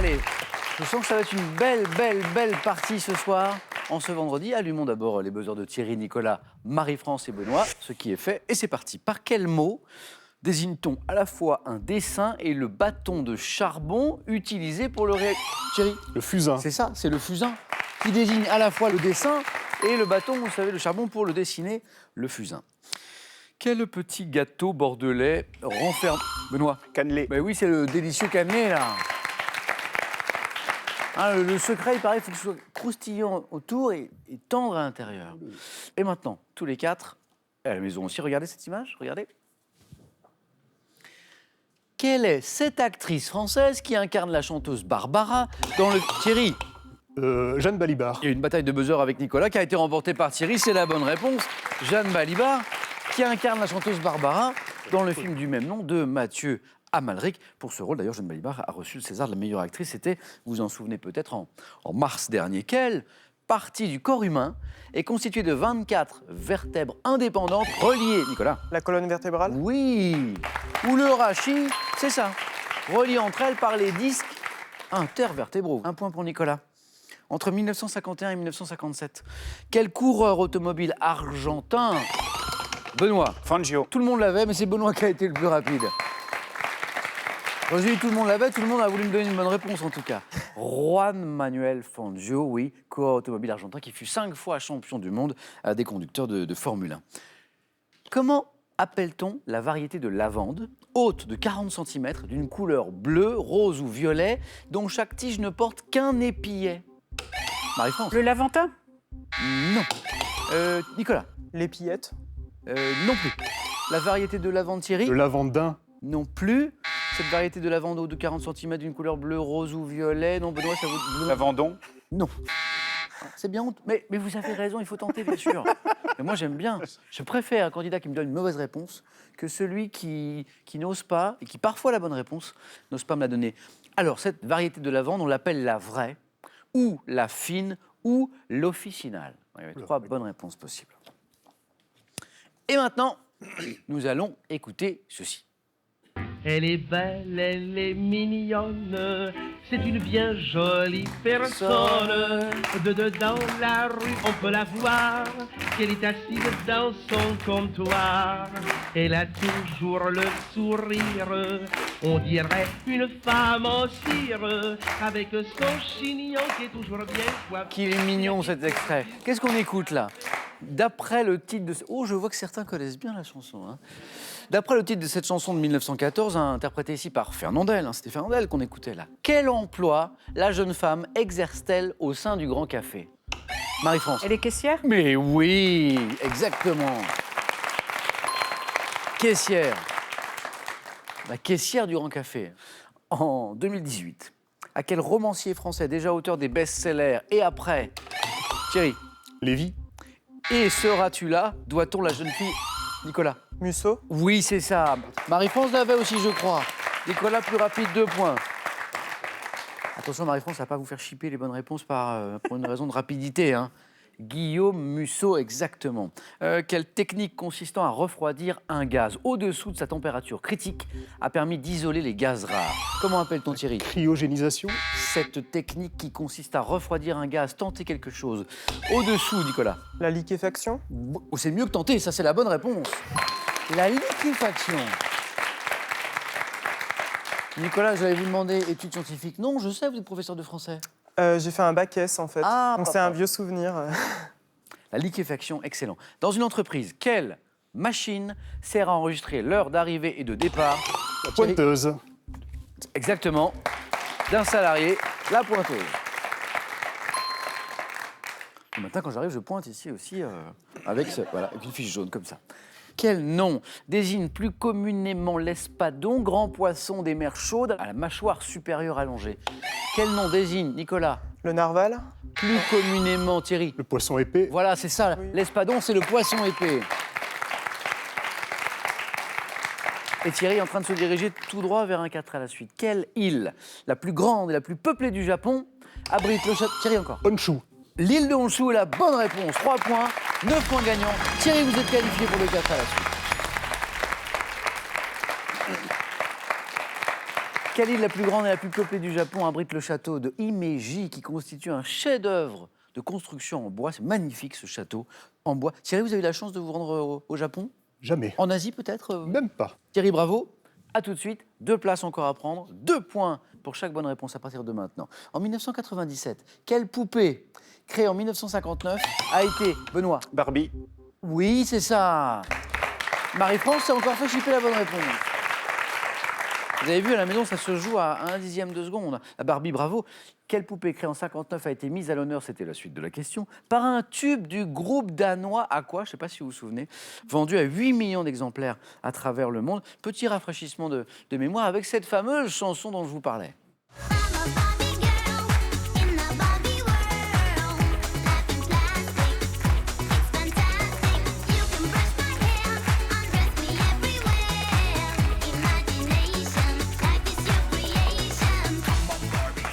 Allez, je sens que ça va être une belle partie ce soir. En ce vendredi, allumons d'abord les buzzers de Thierry, Nicolas, Marie-France et Benoît. Ce qui est fait, et c'est parti. Par quel mot désigne-t-on à la fois un dessin et le bâton de charbon utilisé pour le Thierry? Le fusain. C'est ça, c'est le fusain qui désigne à la fois le dessin et le bâton, vous savez, le charbon pour le dessiner, le fusain. Quel petit gâteau bordelais renferme... Benoît? Cannelé. Ben oui, c'est le délicieux cannelé, là. Hein, le secret, il paraît, il faut que ce soit croustillant autour et tendre à l'intérieur. Et maintenant, tous les quatre, à la maison aussi, regardez cette image, regardez. Quelle est cette actrice française qui incarne la chanteuse Barbara dans le... Thierry? Jeanne Balibar. Il y a eu une bataille de buzzer avec Nicolas qui a été remportée par Thierry, c'est la bonne réponse. Jeanne Balibar, qui incarne la chanteuse Barbara dans le film du même nom de Mathieu Amalric. Pour ce rôle, d'ailleurs, Jeanne Balibar a reçu le César de la meilleure actrice. C'était, vous vous en souvenez peut-être, en mars dernier. Quelle partie du corps humain est constituée de 24 vertèbres indépendantes reliées, Nicolas? La colonne vertébrale? Oui. Ou le rachis, c'est ça. Reliées entre elles par les disques intervertébraux. Un point pour Nicolas. Entre 1951 et 1957, quel coureur automobile argentin? Benoît. Fangio. Tout le monde l'avait, mais c'est Benoît qui a été le plus rapide. Quand j'ai dit tout le monde l'avait, tout le monde a voulu me donner une bonne réponse en tout cas. Juan Manuel Fangio, oui, coureur automobile argentin qui fut 5 fois champion du monde des conducteurs de Formule 1. Comment appelle-t-on la variété de lavande, haute de 40 cm, d'une couleur bleue, rose ou violet, dont chaque tige ne porte qu'un épillet? Marie-France? Le Laventin? Non. Nicolas? L'épillette? Non plus. La variété de lavande, Thierry? Le lavandin. Non plus. Cette variété de lavande haute de 40 cm d'une couleur bleue, rose ou violet? Non, Benoît, ça vous... bleu. Lavandon. Non. C'est bien honte. Mais vous avez raison, il faut tenter, bien sûr. Mais moi, j'aime bien. Je préfère un candidat qui me donne une mauvaise réponse que celui qui n'ose pas, et qui parfois a la bonne réponse, n'ose pas me la donner. Alors, cette variété de lavande, on l'appelle la vraie, ou la fine, ou l'officinale. Il y avait 3 bonnes réponses possibles. Et maintenant, nous allons écouter ceci. Elle est belle, elle est mignonne, c'est une bien jolie personne. Dans la rue, on peut la voir, qu'elle est assise dans son comptoir. Elle a toujours le sourire, on dirait une femme en cire, avec son chignon qui est toujours bien coiffé. Qu'il est mignon cet extrait. Qu'est-ce qu'on écoute là? D'après le titre de... Oh, je vois que certains connaissent bien la chanson. Hein. D'après le titre de cette chanson de 1914, interprétée ici par Fernandel, c'était Fernandel qu'on écoutait là. Quel emploi la jeune femme exerce-t-elle au sein du Grand Café? Marie-France? Elle est caissière? Mais oui, exactement. Caissière. La caissière du Grand Café. En 2018, à quel romancier français, déjà auteur des best-sellers, et après, Thierry? Lévy. Et seras-tu là? Doit-on la jeune fille? Nicolas? Musso? Oui, c'est ça. Marie-France l'avait aussi, je crois. Nicolas, plus rapide, 2 points. Attention, Marie-France, ça ne va pas vous faire chipper les bonnes réponses pour une raison de rapidité. Hein. Guillaume Musso, exactement. Quelle technique consistant à refroidir un gaz au-dessous de sa température critique a permis d'isoler les gaz rares? Comment appelle-t-on, Thierry? Cryogénisation. Cette technique qui consiste à refroidir un gaz, tenter quelque chose. Au-dessous, Nicolas? La liquéfaction? Oh, c'est mieux que tenter, ça c'est la bonne réponse. La liquéfaction. Nicolas, j'allais vous demander études scientifiques. Non, je sais, vous êtes professeur de français. J'ai fait un bac S en fait, Ah, donc papa. c'est un vieux souvenir. La liquéfaction, excellent. Dans une entreprise, quelle machine sert à enregistrer l'heure d'arrivée et de départ? La pointeuse. Exactement. D'un salarié, la pointeuse. Et maintenant, quand j'arrive, je pointe ici aussi avec une fiche jaune comme ça. Quel nom désigne plus communément l'espadon, grand poisson des mers chaudes à la mâchoire supérieure allongée? Quel nom désigne, Nicolas? Le narval? Plus communément, Thierry? Le poisson épais. Voilà, c'est ça. Oui. L'espadon, c'est le poisson épais. Et Thierry est en train de se diriger tout droit vers un 4 à la suite. Quelle île, la plus grande et la plus peuplée du Japon, abrite le château... Thierry encore. Honshu. L'île de Honshu est la bonne réponse. 3 points, 9 points gagnants. Thierry, vous êtes qualifié pour le 4 à la suite. Quelle île la plus grande et la plus peuplée du Japon abrite le château de Himeji qui constitue un chef-d'œuvre de construction en bois? C'est magnifique ce château en bois. Thierry, vous avez eu la chance de vous rendre au Japon? Jamais. En Asie peut-être? Même pas. Thierry, bravo. À tout de suite. 2 places encore à prendre. 2 points pour chaque bonne réponse à partir de maintenant. En 1997, quelle poupée créée en 1959 a été, Benoît? Barbie. Oui, c'est ça. Marie-France s'est encore fait chipper la bonne réponse. Vous avez vu, à la maison, ça se joue à 1/10 de seconde. La Barbie, bravo. Quelle poupée créée en 59 a été mise à l'honneur, c'était la suite de la question, par un tube du groupe danois Aqua, je ne sais pas si vous vous souvenez, vendu à 8 millions d'exemplaires à travers le monde. Petit rafraîchissement de mémoire avec cette fameuse chanson dont je vous parlais.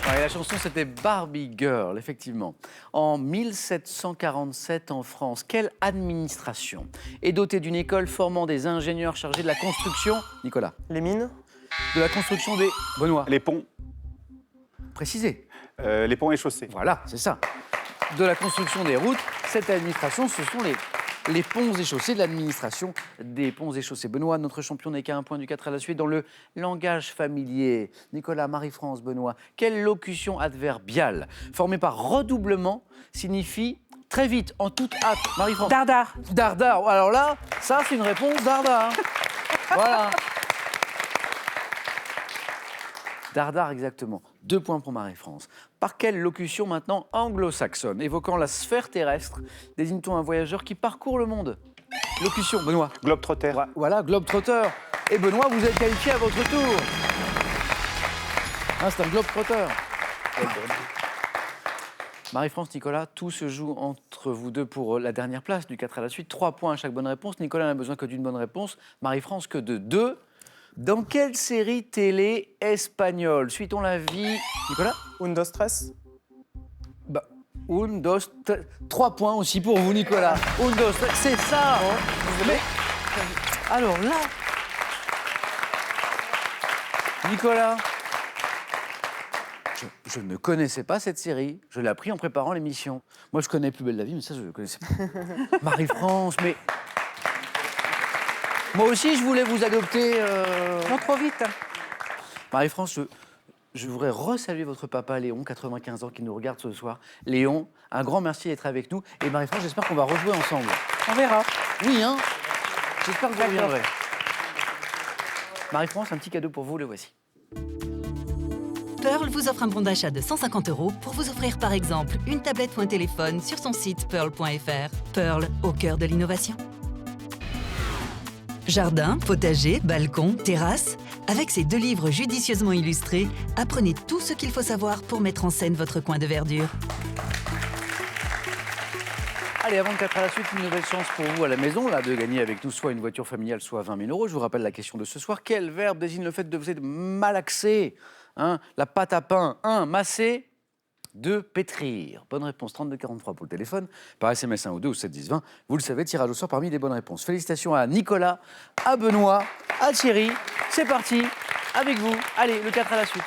Ouais, la chanson, c'était Barbie Girl, effectivement. En 1747, en France, quelle administration est dotée d'une école formant des ingénieurs chargés de la construction, Nicolas? Les mines? De la construction des... Benoît, Les ponts. précisez. Les ponts et chaussées. Voilà, c'est ça. De la construction des routes, cette administration, ce sont les ponts et chaussées de l'administration des ponts et chaussées. Benoît, notre champion n'est qu'à 1 point du 4 à la suite dans le langage familier. Nicolas, Marie-France, Benoît, quelle locution adverbiale formée par redoublement signifie très vite, en toute hâte? Marie-France. Dardar. Dardar. Alors là, ça, c'est une réponse dardar. Voilà. Dardar, exactement. 2 points pour Marie-France. Par quelle locution maintenant anglo-saxonne, évoquant la sphère terrestre, désigne-t-on un voyageur qui parcourt le monde? Locution, Benoît. Globetrotter. Voilà, globe-trotter. Et Benoît, vous êtes qualifié à votre tour. Ah, c'est un globe-trotter. Marie-France, Nicolas, tout se joue entre vous deux pour la dernière place, du 4 à la suite. 3 points à chaque bonne réponse. Nicolas n'a besoin que d'une bonne réponse. Marie-France que de 2. Dans quelle série télé espagnole suit-on la vie, Nicolas? Un, dos, tres? Bah, 3 points aussi pour vous, Nicolas. Un, dos, tres, c'est ça. Mais, alors là, Nicolas, je ne connaissais pas cette série. Je l'ai appris en préparant l'émission. Moi, je connais Plus belle la vie, mais ça, je ne connaissais pas. Marie-France, mais... Moi aussi, je voulais vous adopter. Non, trop vite. Marie-France, je voudrais resaluer votre papa, Léon, 95 ans, qui nous regarde ce soir. Léon, un grand merci d'être avec nous. Et Marie-France, j'espère qu'on va rejouer ensemble. On verra. Oui, hein? J'espère que vous D'accord. reviendrez. Marie-France, un petit cadeau pour vous, le voici. Pearl vous offre un bon d'achat de 150 € pour vous offrir par exemple une tablette ou un téléphone sur son site pearl.fr. Pearl, au cœur de l'innovation. Jardin, potager, balcon, terrasse. Avec ces 2 livres judicieusement illustrés, apprenez tout ce qu'il faut savoir pour mettre en scène votre coin de verdure. Allez, avant de 4 à la suite, une nouvelle chance pour vous à la maison, là, de gagner avec nous soit une voiture familiale, soit 20 000 €. Je vous rappelle la question de ce soir. Quel verbe désigne le fait de vous être malaxé, hein? La pâte à pain, 1, masser, 2, pétrir. Bonne réponse, 3243 pour le téléphone. Par SMS 1 ou 2 ou 7 10 20. Vous le savez, tirage au sort parmi les bonnes réponses. Félicitations à Nicolas, à Benoît, à Thierry. C'est parti, avec vous. Allez, le 4 à la suite.